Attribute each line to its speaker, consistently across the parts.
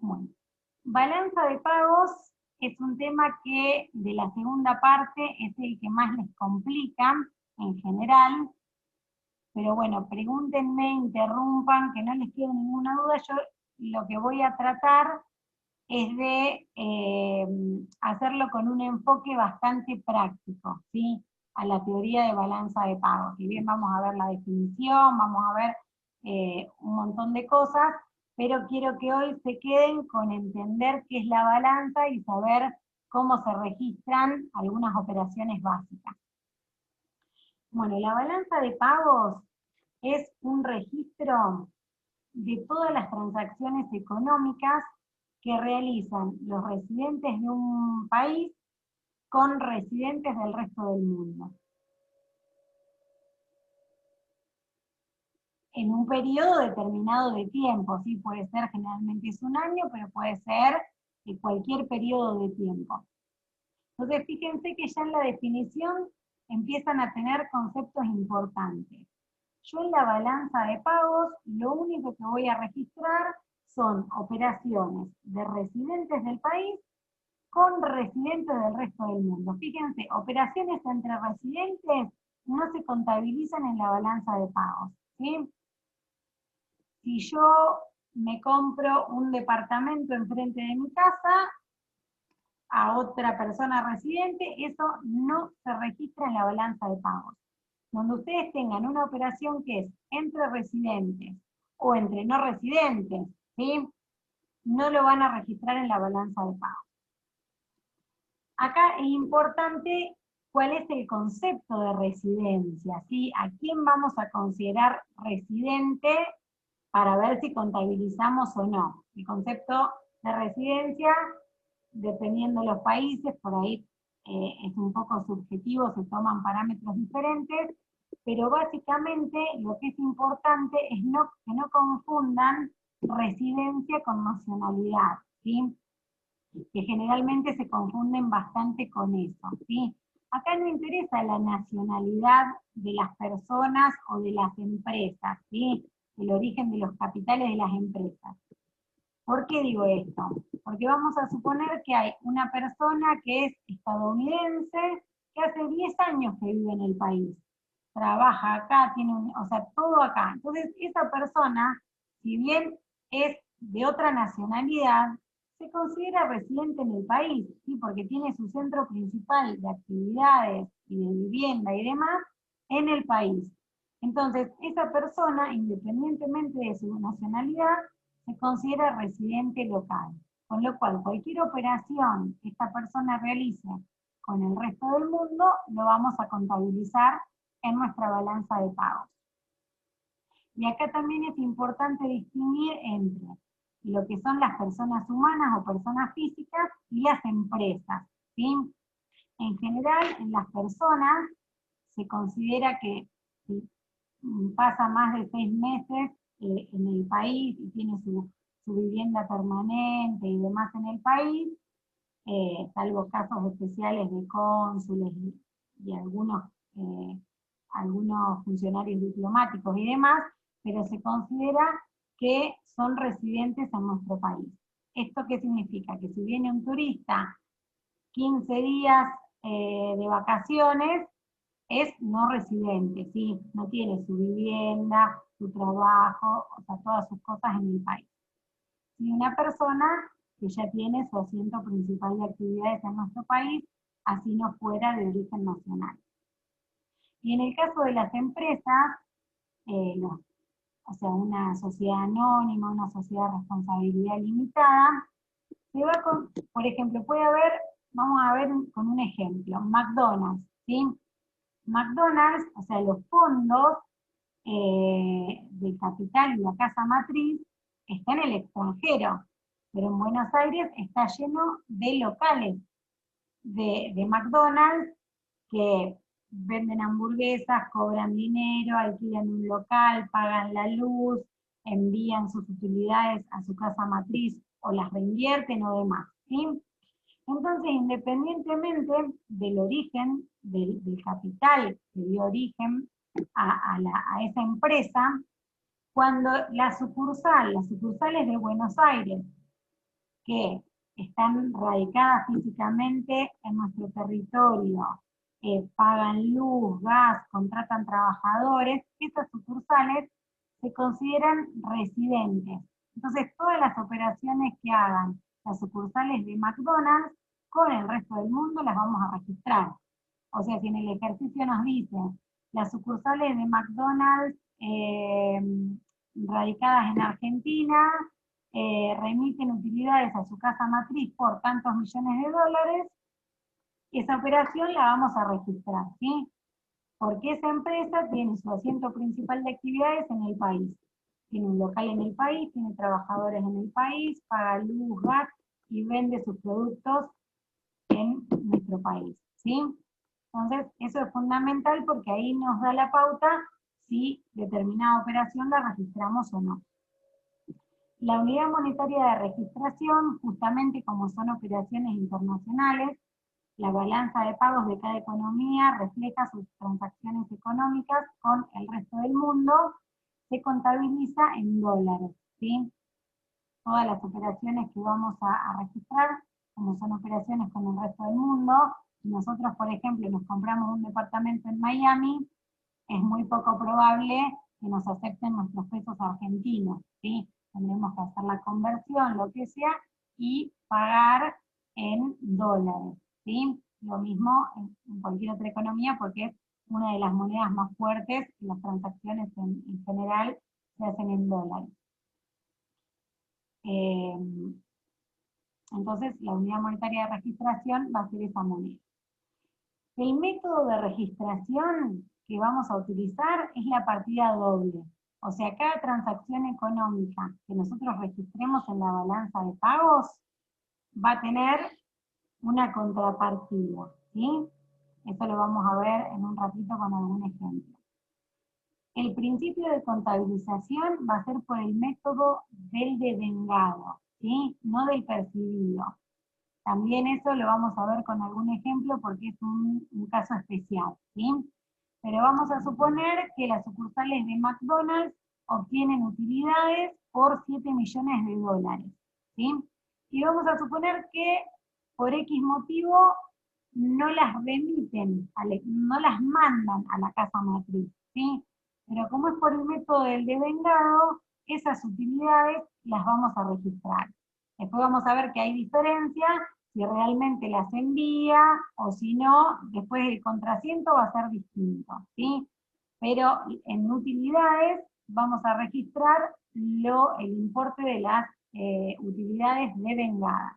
Speaker 1: Bueno, balanza de pagos es un tema que de la segunda parte es el que más les complica en general, pero bueno, pregúntenme, interrumpan, que no les quede ninguna duda. Yo lo que voy a tratar es de hacerlo con un enfoque bastante práctico, ¿sí? A la teoría de balanza de pagos. Si bien vamos a ver la definición, vamos a ver un montón de cosas, pero quiero que hoy se queden con entender qué es la balanza y saber cómo se registran algunas operaciones básicas. Bueno, la balanza de pagos es un registro de todas las transacciones económicas que realizan los residentes de un país con residentes del resto del mundo. En un periodo determinado de tiempo, ¿sí? Puede ser, generalmente es un año, pero puede ser cualquier periodo de tiempo. Entonces, fíjense que ya en la definición empiezan a tener conceptos importantes. Yo en la balanza de pagos, lo único que voy a registrar son operaciones de residentes del país con residentes del resto del mundo. Fíjense, operaciones entre residentes no se contabilizan en la balanza de pagos, ¿sí? Si yo me compro un departamento enfrente de mi casa a otra persona residente, eso no se registra en la balanza de pagos. Donde ustedes tengan una operación que es entre residentes o entre no residentes, ¿sí? No lo van a registrar en la balanza de pagos. Acá es importante cuál es el concepto de residencia, ¿sí? ¿A quién vamos a considerar residente para ver si contabilizamos o no? El concepto de residencia, dependiendo de los países, por ahí es un poco subjetivo, se toman parámetros diferentes, pero básicamente lo que es importante es que no confundan residencia con nacionalidad, ¿sí? Que generalmente se confunden bastante con eso, ¿sí? Acá no interesa la nacionalidad de las personas o de las empresas, ¿sí? El origen de los capitales de las empresas. ¿Por qué digo esto? Porque vamos a suponer que hay una persona que es estadounidense, que hace 10 años que vive en el país, trabaja acá, tiene o sea, todo acá. Entonces, esa persona, si bien es de otra nacionalidad, se considera residente en el país, ¿sí? Porque tiene su centro principal de actividades y de vivienda y demás en el país. Entonces, esa persona, independientemente de su nacionalidad, se considera residente local. Con lo cual, cualquier operación que esta persona realice con el resto del mundo, lo vamos a contabilizar en nuestra balanza de pagos. Y acá también es importante distinguir entre lo que son las personas humanas o personas físicas y las empresas, ¿sí? En general, en las personas se considera que si pasa más de 6 meses en el país y tiene su vivienda permanente y demás en el país, salvo casos especiales de cónsules y algunos funcionarios diplomáticos y demás, pero se considera que son residentes en nuestro país. ¿Esto qué significa? Que si viene un turista 15 días de vacaciones, es no residente, ¿sí? No tiene su vivienda, su trabajo, o sea, todas sus cosas en el país. Si una persona que ya tiene su asiento principal de actividades en nuestro país, así no fuera de origen nacional. Y en el caso de las empresas, o sea, una sociedad anónima, una sociedad de responsabilidad limitada, se va con, por ejemplo, puede haber, vamos a ver con un ejemplo, McDonald's, ¿sí? McDonald's, o sea, los fondos de capital y la casa matriz está en el extranjero, pero en Buenos Aires está lleno de locales de McDonald's que venden hamburguesas, cobran dinero, alquilan un local, pagan la luz, envían sus utilidades a su casa matriz o las reinvierten o demás, ¿sí? Entonces, independientemente del origen, del capital que dio origen a esa empresa, cuando las sucursales de Buenos Aires que están radicadas físicamente en nuestro territorio, pagan luz, gas, contratan trabajadores, esas sucursales se consideran residentes. Entonces, todas las operaciones que hagan las sucursales de McDonald's con el resto del mundo las vamos a registrar. O sea, si en el ejercicio nos dicen las sucursales de McDonald's radicadas en Argentina remiten utilidades a su casa matriz por tantos millones de dólares, esa operación la vamos a registrar, ¿sí? Porque esa empresa tiene su asiento principal de actividades en el país. Tiene un local en el país, tiene trabajadores en el país, paga luz, gas y vende sus productos en nuestro país, ¿sí? Entonces, eso es fundamental porque ahí nos da la pauta si determinada operación la registramos o no. La unidad monetaria de registración, justamente como son operaciones internacionales, la balanza de pagos de cada economía refleja sus transacciones económicas con el resto del mundo, se contabiliza en dólares, ¿sí? Todas las operaciones que vamos a registrar, como son operaciones con el resto del mundo, si nosotros, por ejemplo, nos compramos un departamento en Miami, es muy poco probable que nos acepten nuestros pesos argentinos, ¿sí? Tendremos que hacer la conversión, lo que sea, y pagar en dólares, ¿sí? Lo mismo en cualquier otra economía porque es una de las monedas más fuertes y las transacciones en general se hacen en dólares. Entonces, la unidad monetaria de registración va a ser esa moneda. El método de registración que vamos a utilizar es la partida doble. O sea, cada transacción económica que nosotros registremos en la balanza de pagos va a tener una contrapartida, ¿sí? Eso lo vamos a ver en un ratito con algún ejemplo. El principio de contabilización va a ser por el método del devengado, ¿sí? No del percibido. También eso lo vamos a ver con algún ejemplo porque es un caso especial, ¿sí? Pero vamos a suponer que las sucursales de McDonald's obtienen utilidades por 7 millones de dólares, ¿sí? Y vamos a suponer que por X motivo no las remiten, no las mandan a la casa matriz, ¿sí? Pero como es por el método del devengado, esas utilidades las vamos a registrar. Después vamos a ver que hay diferencia si realmente las envía o si no, después el contrasiento va a ser distinto, ¿sí? Pero en utilidades vamos a registrar el importe de las utilidades devengadas.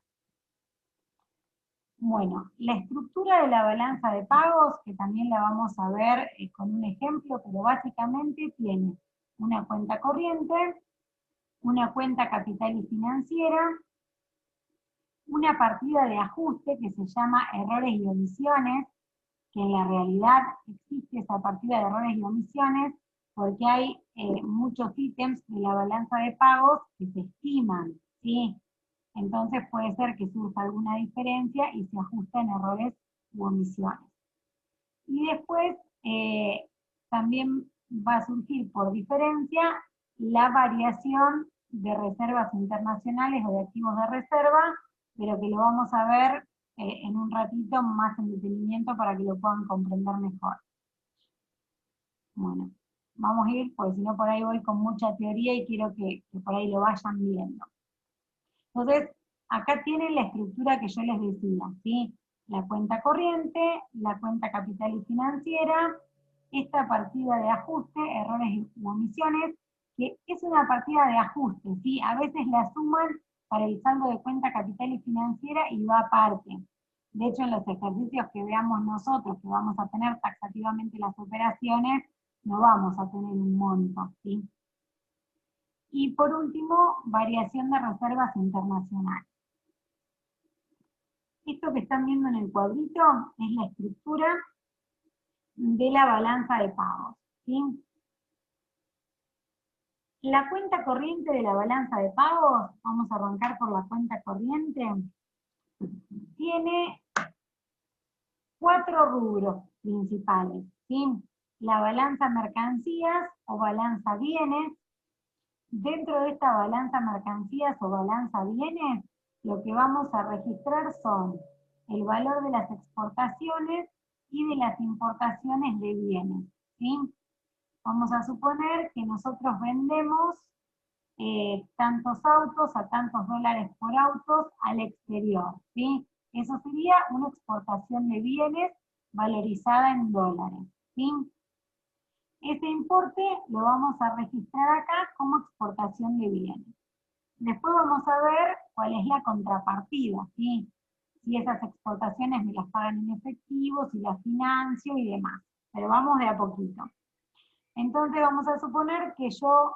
Speaker 1: Bueno, la estructura de la balanza de pagos, que también la vamos a ver con un ejemplo, pero básicamente tiene una cuenta corriente, una cuenta capital y financiera, una partida de ajuste que se llama errores y omisiones, que en la realidad existe esa partida de errores y omisiones porque hay muchos ítems de la balanza de pagos que se estiman, ¿sí? Entonces puede ser que surja alguna diferencia y se ajusten errores u omisiones. Y después también va a surgir por diferencia la variación de reservas internacionales o de activos de reserva, pero que lo vamos a ver en un ratito más en detenimiento para que lo puedan comprender mejor. Bueno, vamos a ir, porque si no por ahí voy con mucha teoría y quiero que por ahí lo vayan viendo. Entonces, acá tienen la estructura que yo les decía, ¿sí? La cuenta corriente, la cuenta capital y financiera, esta partida de ajuste, errores y omisiones, que es una partida de ajuste, ¿sí? A veces la suman para el saldo de cuenta capital y financiera y va aparte. De hecho, en los ejercicios que veamos nosotros, que vamos a tener taxativamente las operaciones, no vamos a tener un monto, ¿sí? Y por último, variación de reservas internacionales. Esto que están viendo en el cuadrito es la estructura de la balanza de pagos, ¿sí? La cuenta corriente de la balanza de pagos, vamos a arrancar por la cuenta corriente, tiene 4 rubros principales, ¿sí? La balanza mercancías o balanza bienes. Dentro de esta balanza mercancías o balanza bienes, lo que vamos a registrar son el valor de las exportaciones y de las importaciones de bienes, ¿sí? Vamos a suponer que nosotros vendemos tantos autos a tantos dólares por autos al exterior, ¿sí? Eso sería una exportación de bienes valorizada en dólares, ¿sí? Ese importe lo vamos a registrar acá como exportación de bienes. Después vamos a ver cuál es la contrapartida, ¿sí? Si esas exportaciones me las pagan en efectivo, si las financio y demás. Pero vamos de a poquito. Entonces vamos a suponer que yo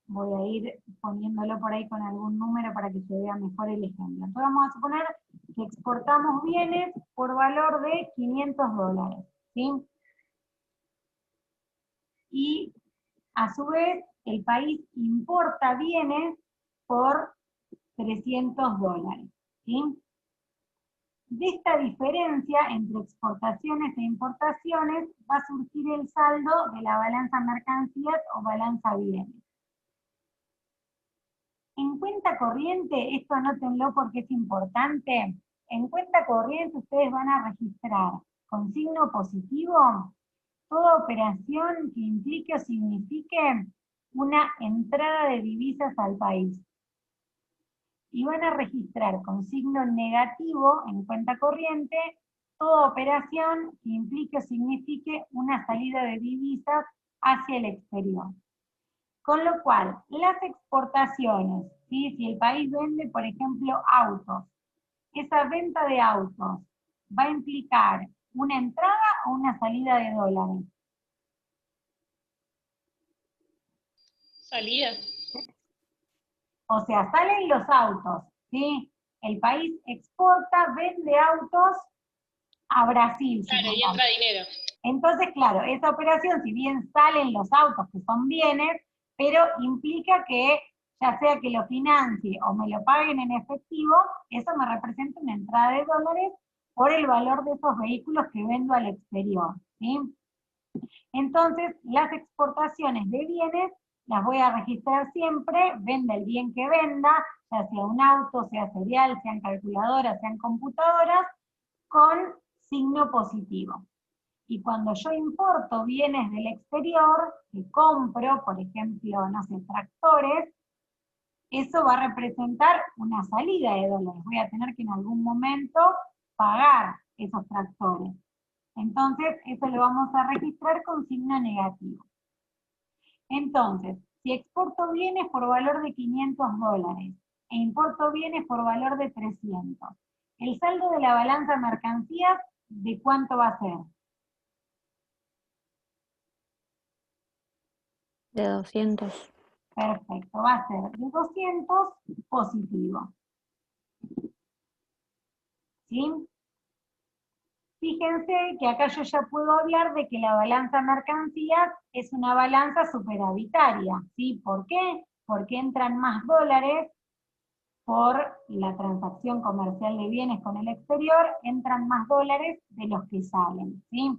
Speaker 1: voy a ir poniéndolo por ahí con algún número para que se vea mejor el ejemplo. Entonces vamos a suponer que exportamos bienes por valor de 500 dólares, ¿sí? Y a su vez el país importa bienes por 300 dólares, ¿sí? De esta diferencia entre exportaciones e importaciones va a surgir el saldo de la balanza mercancías o balanza bienes. En cuenta corriente, esto anótenlo porque es importante, en cuenta corriente ustedes van a registrar con signo positivo toda operación que implique o signifique una entrada de divisas al país. Y van a registrar con signo negativo en cuenta corriente toda operación que implique o signifique una salida de divisas hacia el exterior. Con lo cual, las exportaciones, ¿sí? Si el país vende, por ejemplo, autos, esa venta de autos va a implicar una entrada o una salida de dólares.
Speaker 2: Salida.
Speaker 1: O sea, salen los autos, ¿sí? El país exporta, vende autos a Brasil.
Speaker 2: Claro, y entra dinero.
Speaker 1: Entonces, claro, esa operación, si bien salen los autos que son bienes, pero implica que ya sea que lo financie o me lo paguen en efectivo, eso me representa una entrada de dólares por el valor de esos vehículos que vendo al exterior, ¿sí? Entonces, las exportaciones de bienes las voy a registrar siempre, venda el bien que venda, ya sea un auto, sea cereal, sean calculadoras, sean computadoras, con signo positivo. Y cuando yo importo bienes del exterior, que compro, por ejemplo, no sé, tractores, eso va a representar una salida de dólares. Voy a tener que en algún momento pagar esos tractores. Entonces, eso lo vamos a registrar con signo negativo. Entonces, si exporto bienes por valor de 500 dólares e importo bienes por valor de 300, el saldo de la balanza mercancías, ¿de cuánto va a ser?
Speaker 3: De 200.
Speaker 1: Perfecto, va a ser de 200 positivo. ¿Sí? Fíjense que acá yo ya puedo hablar de que la balanza mercancías es una balanza superavitaria, ¿sí? ¿Por qué? Porque entran más dólares por la transacción comercial de bienes con el exterior, entran más dólares de los que salen, ¿sí?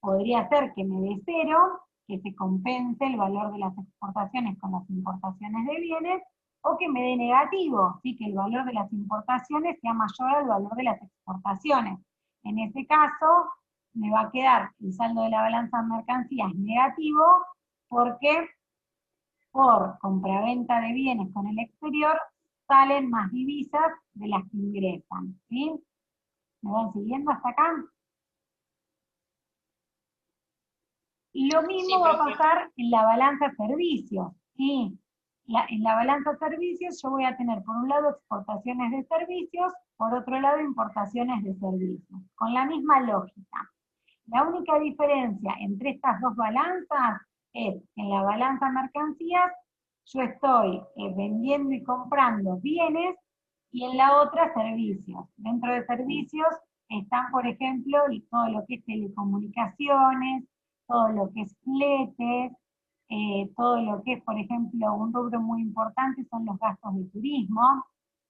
Speaker 1: Podría ser que me dé cero, que se compense el valor de las exportaciones con las importaciones de bienes, o que me dé negativo, ¿sí? Que el valor de las importaciones sea mayor al valor de las exportaciones. En ese caso, me va a quedar el saldo de la balanza de mercancías negativo, porque por compraventa de bienes con el exterior salen más divisas de las que ingresan, ¿sí? ¿Me van siguiendo hasta acá? Y lo mismo
Speaker 2: Sí,
Speaker 1: va a
Speaker 2: profe.
Speaker 1: pasar en la balanza servicios, ¿sí? En la balanza servicios yo voy a tener por un lado exportaciones de servicios, por otro lado importaciones de servicios, con la misma lógica. La única diferencia entre estas dos balanzas es que en la balanza mercancías yo estoy vendiendo y comprando bienes y en la otra servicios. Dentro de servicios están, por ejemplo, todo lo que es telecomunicaciones, todo lo que es fletes, todo lo que es, por ejemplo, un rubro muy importante son los gastos de turismo.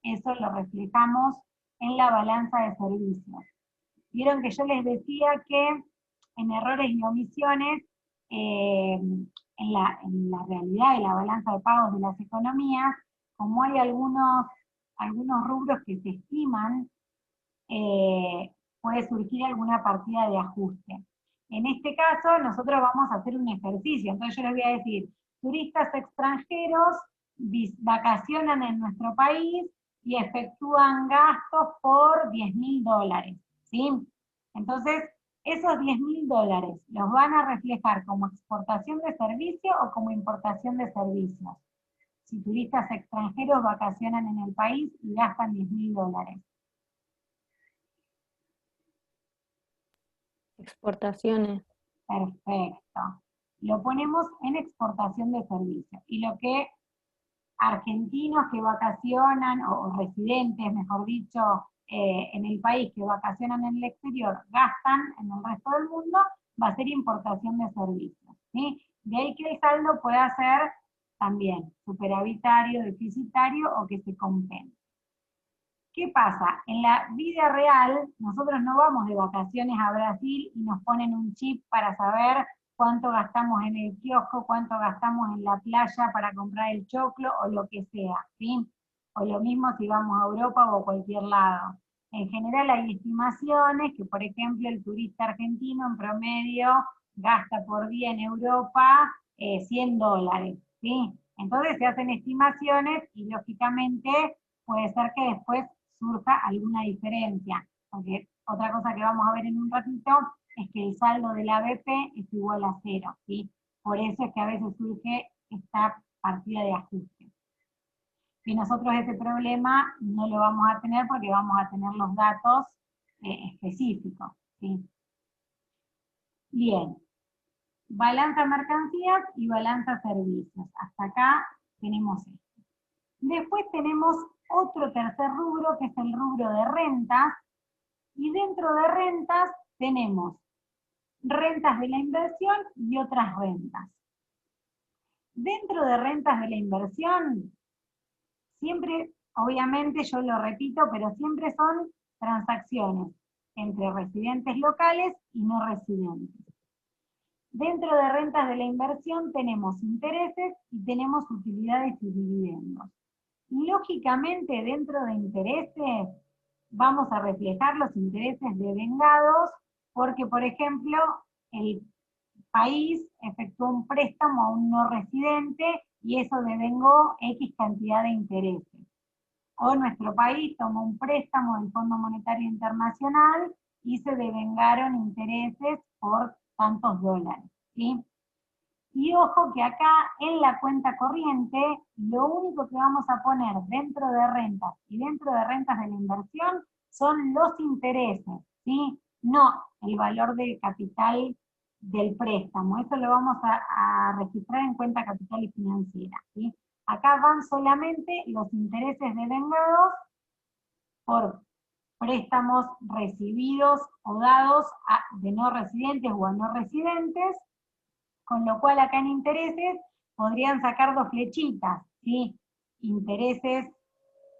Speaker 1: Eso lo reflejamos en la balanza de servicios. Vieron que yo les decía que en errores y omisiones, en la realidad de la balanza de pagos de las economías, como hay algunos rubros que se estiman, puede surgir alguna partida de ajuste. En este caso, nosotros vamos a hacer un ejercicio, entonces yo les voy a decir, turistas extranjeros vacacionan en nuestro país y efectúan gastos por $10.000, ¿sí? Entonces, esos $10.000, ¿los van a reflejar como exportación de servicio o como importación de servicios? Si turistas extranjeros vacacionan en el país y gastan $10.000.
Speaker 2: Exportaciones.
Speaker 1: Perfecto. Lo ponemos en exportación de servicios. Y lo que argentinos que vacacionan, o residentes, mejor dicho, en el país que vacacionan en el exterior, gastan en el resto del mundo, va a ser importación de servicios, ¿sí? De ahí que el saldo pueda ser también superavitario, deficitario o que se compense. ¿Qué pasa? En la vida real, nosotros no vamos de vacaciones a Brasil y nos ponen un chip para saber cuánto gastamos en el kiosco, cuánto gastamos en la playa para comprar el choclo o lo que sea, ¿sí? O lo mismo si vamos a Europa o a cualquier lado. En general hay estimaciones que, por ejemplo, el turista argentino en promedio gasta por día en Europa $100, ¿sí? Entonces se hacen estimaciones y lógicamente puede ser que después surja alguna diferencia, porque otra cosa que vamos a ver en un ratito es que el saldo del ABP es igual a 0, ¿sí? Por eso es que a veces surge esta partida de ajuste. Que nosotros ese problema no lo vamos a tener porque vamos a tener los datos específicos, ¿sí? Bien, balanza mercancías y balanza servicios. Hasta acá tenemos esto. Después tenemos otro tercer rubro, que es el rubro de rentas, y dentro de rentas tenemos rentas de la inversión y otras rentas. Dentro de rentas de la inversión, siempre, obviamente yo lo repito, pero siempre son transacciones entre residentes locales y no residentes. Dentro de rentas de la inversión tenemos intereses y tenemos utilidades y dividendos. Lógicamente, dentro de intereses, vamos a reflejar los intereses devengados, porque, por ejemplo, el país efectuó un préstamo a un no residente y eso devengó X cantidad de intereses. O nuestro país tomó un préstamo del Fondo Monetario Internacional y se devengaron intereses por tantos dólares, ¿sí? Y ojo que acá en la cuenta corriente, lo único que vamos a poner dentro de rentas y dentro de rentas de la inversión son los intereses, ¿sí? No el valor del capital del préstamo. Eso lo vamos a registrar en cuenta capital y financiera, ¿sí? Acá van solamente los intereses devengados por préstamos recibidos o dados de no residentes o a no residentes, con lo cual acá en intereses podrían sacar dos flechitas, ¿sí? Intereses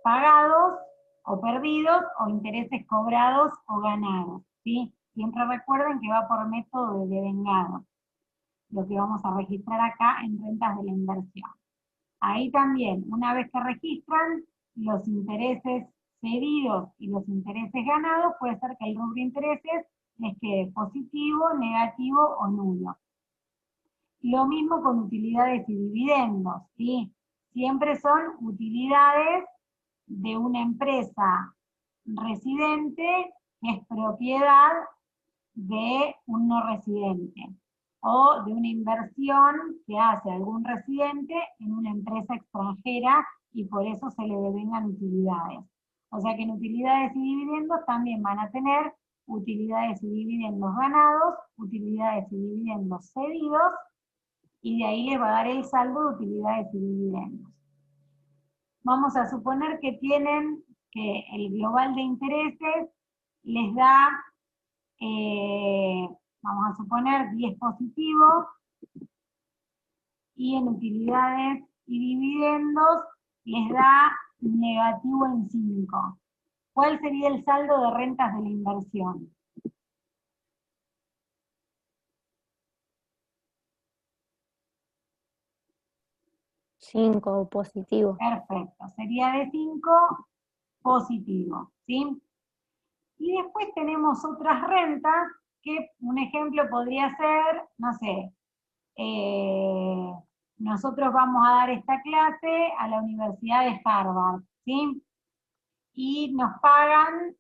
Speaker 1: pagados o perdidos o intereses cobrados o ganados, ¿sí? Siempre recuerden que va por método de devengado, lo que vamos a registrar acá en rentas de la inversión. Ahí también, una vez que registran los intereses cedidos y los intereses ganados, puede ser que el rubro intereses les quede positivo, negativo o nulo. Lo mismo con utilidades y dividendos, ¿sí? Siempre son utilidades de una empresa residente que es propiedad de un no residente, o de una inversión que hace algún residente en una empresa extranjera y por eso se le devengan utilidades. O sea que en utilidades y dividendos también van a tener utilidades y dividendos ganados, utilidades y dividendos cedidos, y de ahí les va a dar el saldo de utilidades y dividendos. Vamos a suponer que tienen que el global de intereses les da, vamos a suponer, 10 positivo, y en utilidades y dividendos les da negativo en 5. ¿Cuál sería el saldo de rentas de la inversión?
Speaker 2: 5 positivo.
Speaker 1: Perfecto, sería de 5 positivo, ¿sí? Y después tenemos otras rentas, que un ejemplo podría ser, no sé, nosotros vamos a dar esta clase a la Universidad de Harvard, ¿sí? Y nos pagan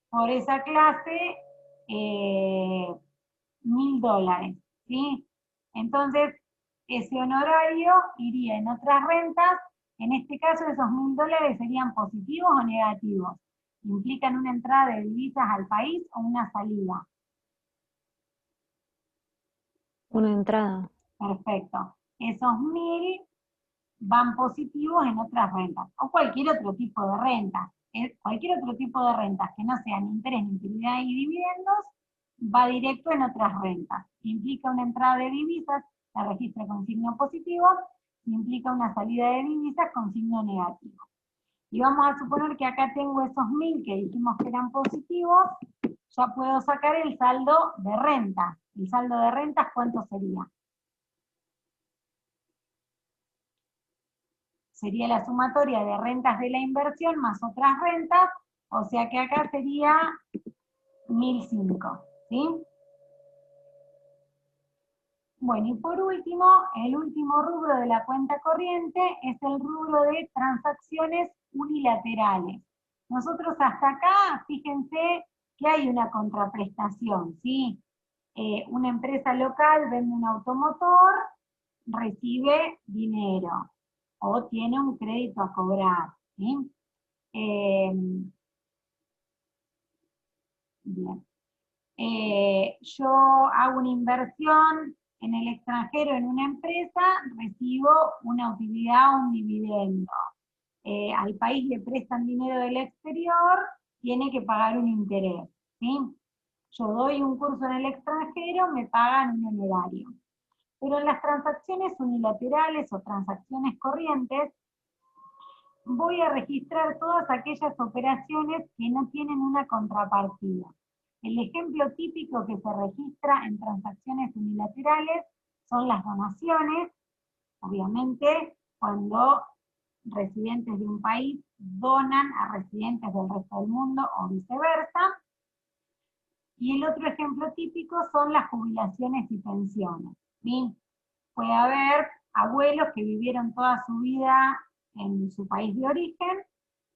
Speaker 1: por esa clase $1000, ¿sí? Entonces, ese honorario iría en otras rentas. En este caso, esos $1000 serían positivos o negativos. ¿Implican una entrada de divisas al país o una salida?
Speaker 2: Una entrada.
Speaker 1: Perfecto. Esos 1000 van positivos en otras rentas, o cualquier otro tipo de renta. Cualquier otro tipo de rentas que no sean interés, ni utilidad y dividendos, va directo en otras rentas. Implica una entrada de divisas, la registra con signo positivo, implica una salida de divisas con signo negativo. Y vamos a suponer que acá tengo esos 1000 que dijimos que eran positivos, ya puedo sacar el saldo de rentas. ¿El saldo de rentas cuánto sería? Sería la sumatoria de rentas de la inversión más otras rentas, o sea que acá sería 1005, ¿sí? Bueno, y por último, el último rubro de la cuenta corriente es el rubro de transacciones unilaterales. Nosotros hasta acá, fíjense que hay una contraprestación, ¿sí? Una empresa local vende un automotor, recibe dinero o tiene un crédito a cobrar, ¿sí? Bien. Yo hago una inversión en el extranjero en una empresa, recibo una utilidad o un dividendo. Al país le prestan dinero del exterior, tiene que pagar un interés, ¿sí? Yo doy un curso en el extranjero, me pagan un honorario. Pero en las transacciones unilaterales o transacciones corrientes, voy a registrar todas aquellas operaciones que no tienen una contrapartida. El ejemplo típico que se registra en transacciones unilaterales son las donaciones, obviamente cuando residentes de un país donan a residentes del resto del mundo o viceversa. Y el otro ejemplo típico son las jubilaciones y pensiones, ¿sí? Puede haber abuelos que vivieron toda su vida en su país de origen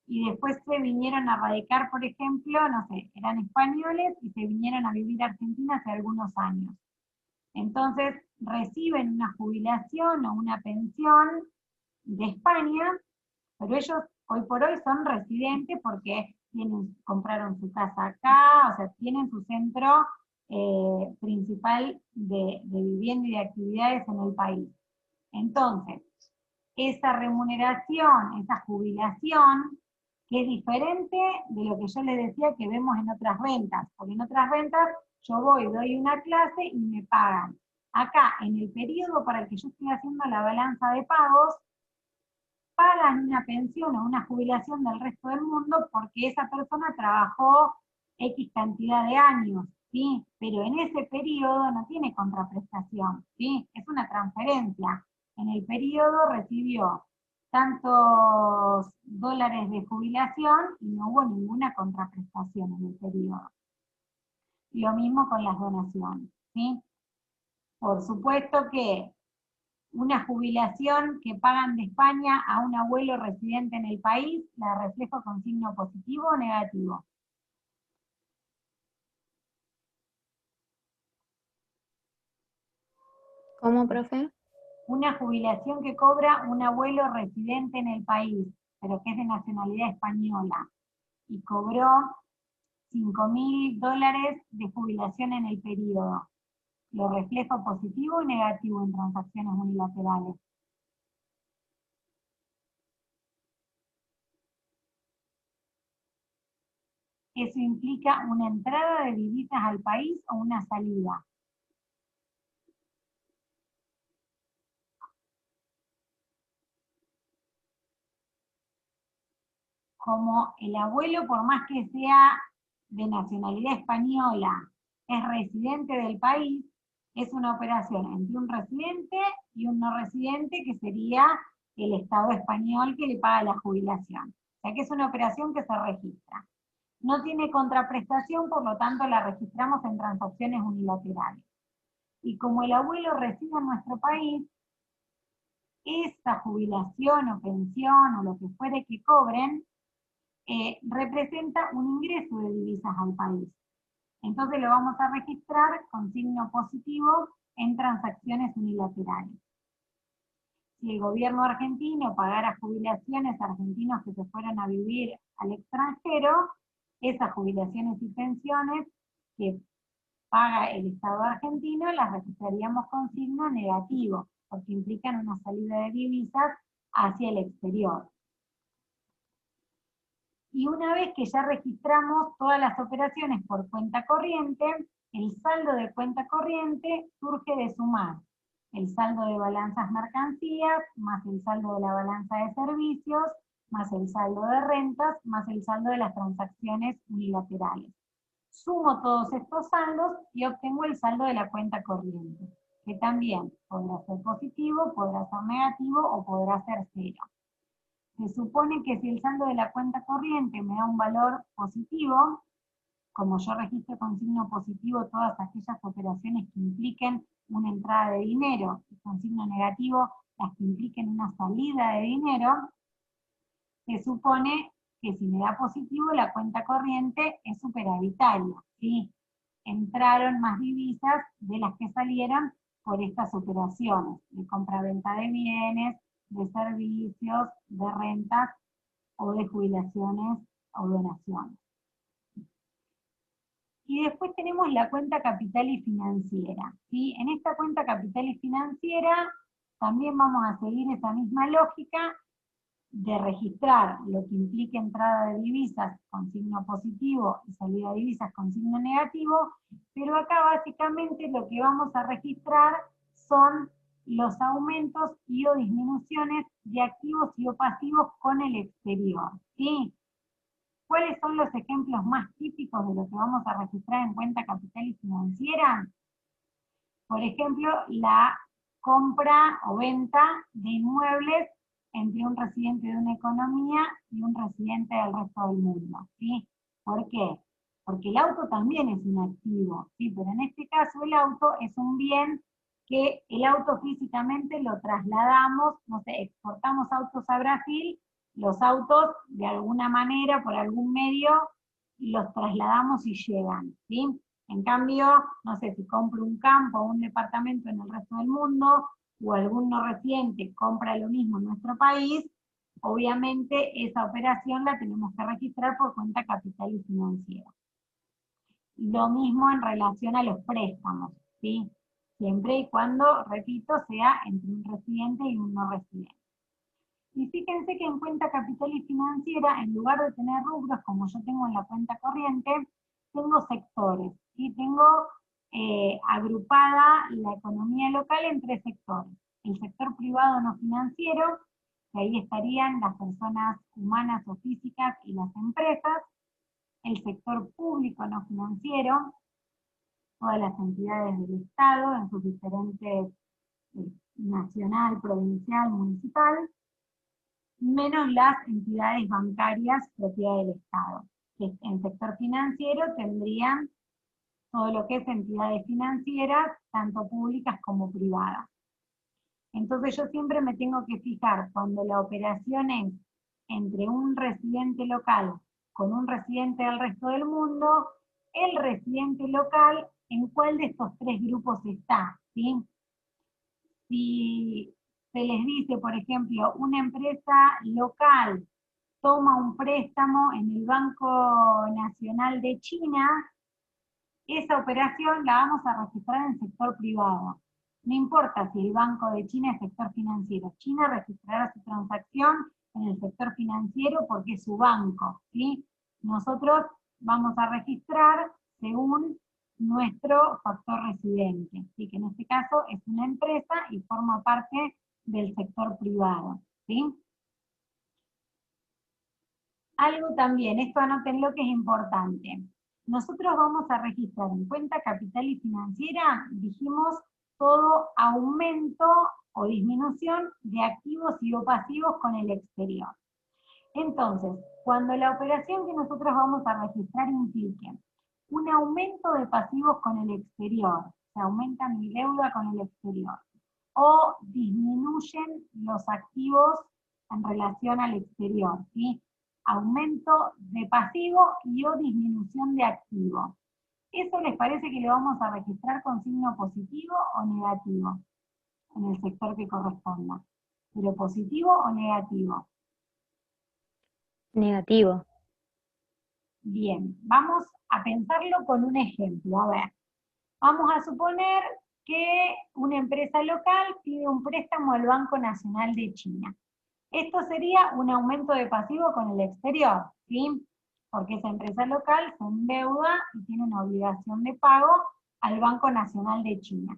Speaker 1: y después se vinieron a radicar, por ejemplo, no sé, eran españoles y se vinieron a vivir a Argentina hace algunos años. Entonces reciben una jubilación o una pensión de España, pero ellos hoy por hoy son residentes porque compraron su casa acá, o sea, tienen su centro principal de vivienda y de actividades en el país. Entonces, esa remuneración, esa jubilación, que es diferente de lo que yo les decía que vemos en otras rentas, porque en otras rentas yo voy, doy una clase y me pagan. Acá, en el periodo para el que yo estoy haciendo la balanza de pagos, pagan una pensión o una jubilación del resto del mundo porque esa persona trabajó X cantidad de años, ¿sí? Pero en ese periodo no tiene contraprestación, ¿sí? Es una transferencia. En el periodo recibió tantos dólares de jubilación y no hubo ninguna contraprestación en el periodo. Lo mismo con las donaciones, ¿sí? Por supuesto que una jubilación que pagan de España a un abuelo residente en el país, la reflejo con signo positivo o negativo.
Speaker 2: ¿Cómo, profe?
Speaker 1: Una jubilación que cobra un abuelo residente en el país, pero que es de nacionalidad española, y cobró $5000 de jubilación en el periodo. ¿Lo reflejo positivo o negativo en transacciones unilaterales? Eso implica una entrada de divisas al país o una salida. Como el abuelo, por más que sea de nacionalidad española, es residente del país, es una operación entre un residente y un no residente que sería el Estado español que le paga la jubilación. O sea que es una operación que se registra. No tiene contraprestación, por lo tanto la registramos en transacciones unilaterales. Y como el abuelo reside en nuestro país, esa jubilación o pensión o lo que fuere que cobren, representa un ingreso de divisas al país. Entonces lo vamos a registrar con signo positivo en transacciones unilaterales. Si el gobierno argentino pagara jubilaciones a argentinos que se fueran a vivir al extranjero, esas jubilaciones y pensiones que paga el Estado argentino las registraríamos con signo negativo, porque implican una salida de divisas hacia el exterior. Y una vez que ya registramos todas las operaciones por cuenta corriente, el saldo de cuenta corriente surge de sumar el saldo de balanzas mercancías, más el saldo de la balanza de servicios, más el saldo de rentas, más el saldo de las transacciones unilaterales. Sumo todos estos saldos y obtengo el saldo de la cuenta corriente, que también podrá ser positivo, podrá ser negativo o podrá ser cero. Se supone que si el saldo de la cuenta corriente me da un valor positivo, como yo registro con signo positivo todas aquellas operaciones que impliquen una entrada de dinero, y con signo negativo las que impliquen una salida de dinero, se supone que si me da positivo la cuenta corriente es superavitaria, ¿sí? Entraron más divisas de las que salieron por estas operaciones, de compra-venta de bienes, de servicios, de rentas o de jubilaciones o donaciones. Y después tenemos la cuenta capital y financiera, ¿sí? En esta cuenta capital y financiera también vamos a seguir esa misma lógica de registrar lo que implique entrada de divisas con signo positivo y salida de divisas con signo negativo, pero acá básicamente lo que vamos a registrar son los aumentos y o disminuciones de activos y o pasivos con el exterior, ¿sí? ¿Cuáles son los ejemplos más típicos de lo que vamos a registrar en cuenta capital y financiera? Por ejemplo, la compra o venta de inmuebles entre un residente de una economía y un residente del resto del mundo, ¿sí? ¿Por qué? Porque el auto también es un activo, ¿sí? Pero en este caso el auto es un bien que el auto físicamente lo trasladamos, no sé, exportamos autos a Brasil, los autos de alguna manera, por algún medio, los trasladamos y llegan, ¿sí? En cambio, no sé, si compro un campo o un departamento en el resto del mundo, o algún no residente compra lo mismo en nuestro país, obviamente esa operación la tenemos que registrar por cuenta capital y financiera. Lo mismo en relación a los préstamos, ¿sí? Siempre y cuando, repito, sea entre un residente y un no residente. Y fíjense que en cuenta capital y financiera, en lugar de tener rubros como yo tengo en la cuenta corriente, tengo sectores, y tengo agrupada la economía local en 3 sectores. El sector privado no financiero, que ahí estarían las personas humanas o físicas y las empresas. El sector público no financiero, todas las entidades del Estado en sus diferentes, nacional, provincial, municipal, menos las entidades bancarias propiedad del Estado, que en sector financiero tendrían todo lo que es entidades financieras, tanto públicas como privadas. Entonces yo siempre me tengo que fijar cuando la operación es entre un residente local con un residente del resto del mundo, el residente local en cuál de estos 3 grupos está, ¿sí? Si se les dice, por ejemplo, una empresa local toma un préstamo en el Banco Nacional de China, esa operación la vamos a registrar en el sector privado. No importa si el Banco de China es sector financiero. China registrará su transacción en el sector financiero porque es su banco, ¿sí? Nosotros vamos a registrar según nuestro factor residente, ¿sí? Que en este caso es una empresa y forma parte del sector privado, ¿sí? Algo también, esto anótenlo que es importante. Nosotros vamos a registrar en cuenta capital y financiera, dijimos, todo aumento o disminución de activos y o pasivos con el exterior. Entonces, cuando la operación que nosotros vamos a registrar implique un aumento de pasivos con el exterior, se aumenta mi deuda con el exterior, o disminuyen los activos en relación al exterior, ¿sí? Aumento de pasivo y o disminución de activo. ¿Eso les parece que lo vamos a registrar con signo positivo o negativo en el sector que corresponda? ¿Pero positivo o negativo?
Speaker 2: Negativo.
Speaker 1: Bien, vamos a pensarlo con un ejemplo. A ver, vamos a suponer que una empresa local pide un préstamo al Banco Nacional de China. Esto sería un aumento de pasivo con el exterior, ¿sí? Porque esa empresa local se endeuda y tiene una obligación de pago al Banco Nacional de China.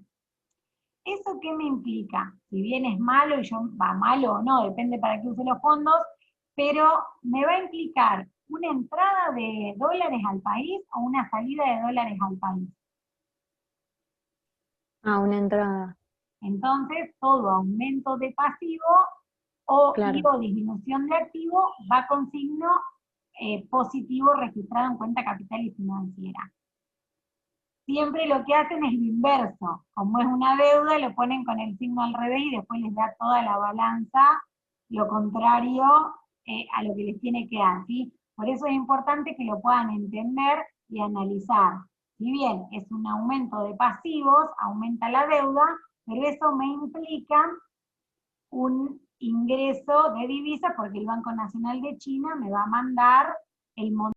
Speaker 1: ¿Eso qué me implica? Si bien es malo, y va malo o no, depende para qué use los fondos, pero me va a implicar una entrada de dólares al país o una salida de dólares al país.
Speaker 2: Ah, una entrada.
Speaker 1: Entonces, todo aumento de pasivo y
Speaker 2: Claro.
Speaker 1: o disminución de activo va con signo positivo registrado en cuenta capital y financiera. Siempre lo que hacen es lo inverso. Como es una deuda, lo ponen con el signo al revés y después les da toda la balanza, lo contrario a lo que les tiene que dar, ¿sí? Por eso es importante que lo puedan entender y analizar. Si bien es un aumento de pasivos, aumenta la deuda, pero eso me implica un ingreso de divisas porque el Banco Nacional de China me va a mandar el monto